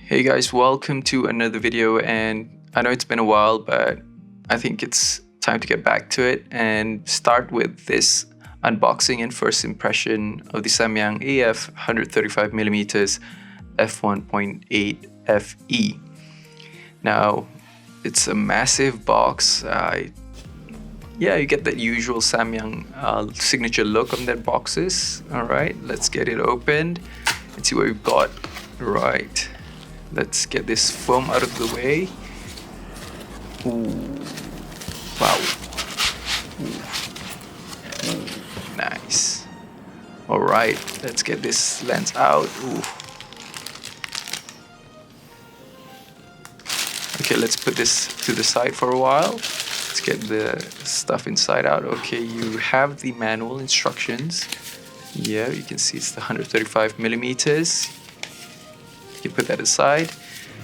Hey guys, welcome to another video, and I know it's been a while, but I think it's time to get back to it and start with this unboxing and first impression of the Samyang AF 135mm f1.8 FE. Now, it's a massive box. Yeah, you get that usual Samyang signature look on their boxes. Alright, let's get it opened and see what we've got. Right. Let's get this foam out of the way. Ooh. Wow. Ooh. Ooh. Nice. Alright, let's get this lens out. Ooh. Okay, let's put this to the side for a while. Let's get the stuff inside out. Okay, you have the manual instructions. Yeah, you can see it's the 135mm. You put that aside.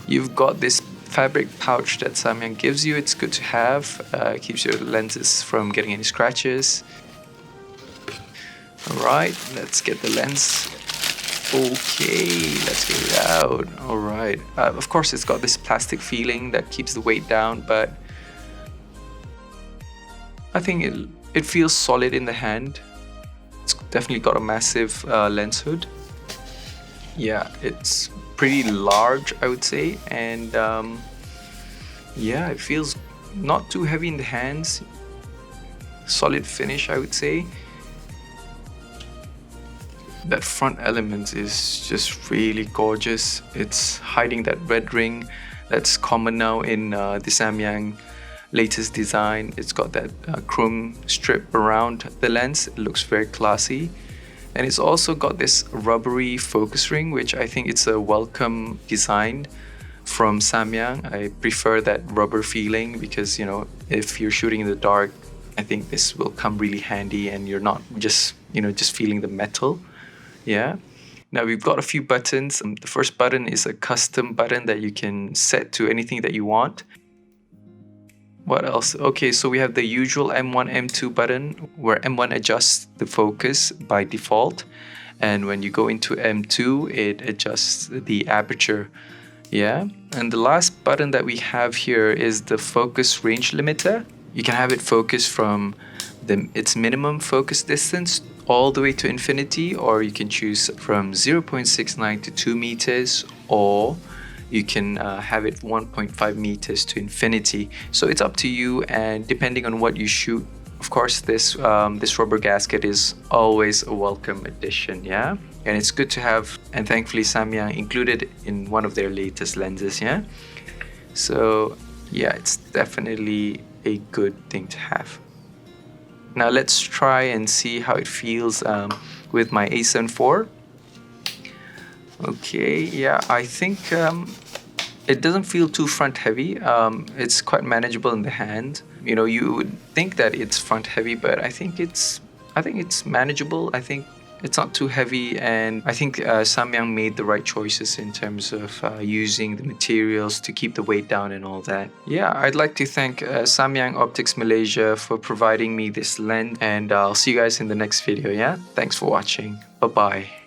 You've got this fabric pouch that Samyang gives you. It's good to have. Keeps your lenses from getting any scratches. Alright, let's get the lens. Okay, let's get it out. Alright, of course it's got this plastic feeling that keeps the weight down, but I think it feels solid in the hand. It's definitely got a massive lens hood. Yeah, it's pretty large, I would say, and yeah, it feels not too heavy in the hands. Solid finish, I would say. That front element is just really gorgeous. It's hiding that red ring that's common now in the Samyang latest design. It's got that chrome strip around the lens. It looks very classy. And it's also got this rubbery focus ring, which I think it's a welcome design from Samyang. I prefer that rubber feeling because, you know, if you're shooting in the dark, I think this will come really handy and you're not just, just feeling the metal. Yeah. Now we've got a few buttons. The first button is a custom button that you can set to anything that you want. What else? Okay, so we have the usual M1, M2 button where M1 adjusts the focus by default, and when you go into M2 it adjusts the aperture. Yeah, and the last button that we have here is the focus range limiter. You can have it focus from its minimum focus distance all the way to infinity, or you can choose from 0.69 to 2 meters, or you can have it 1.5 meters to infinity. So it's up to you, and depending on what you shoot. Of course, this rubber gasket is always a welcome addition, yeah? And it's good to have, and thankfully Samyang included in one of their latest lenses, yeah? So yeah, it's definitely a good thing to have. Now let's try and see how it feels with my A7 IV. Okay, yeah, I think it doesn't feel too front heavy. It's quite manageable in the hand. You know, you would think that it's front heavy, but I think it's manageable. I think it's not too heavy, and I think Samyang made the right choices in terms of using the materials to keep the weight down and all that. Yeah, I'd like to thank Samyang Optics Malaysia for providing me this lens, and I'll see you guys in the next video, yeah? Thanks for watching. Bye-bye.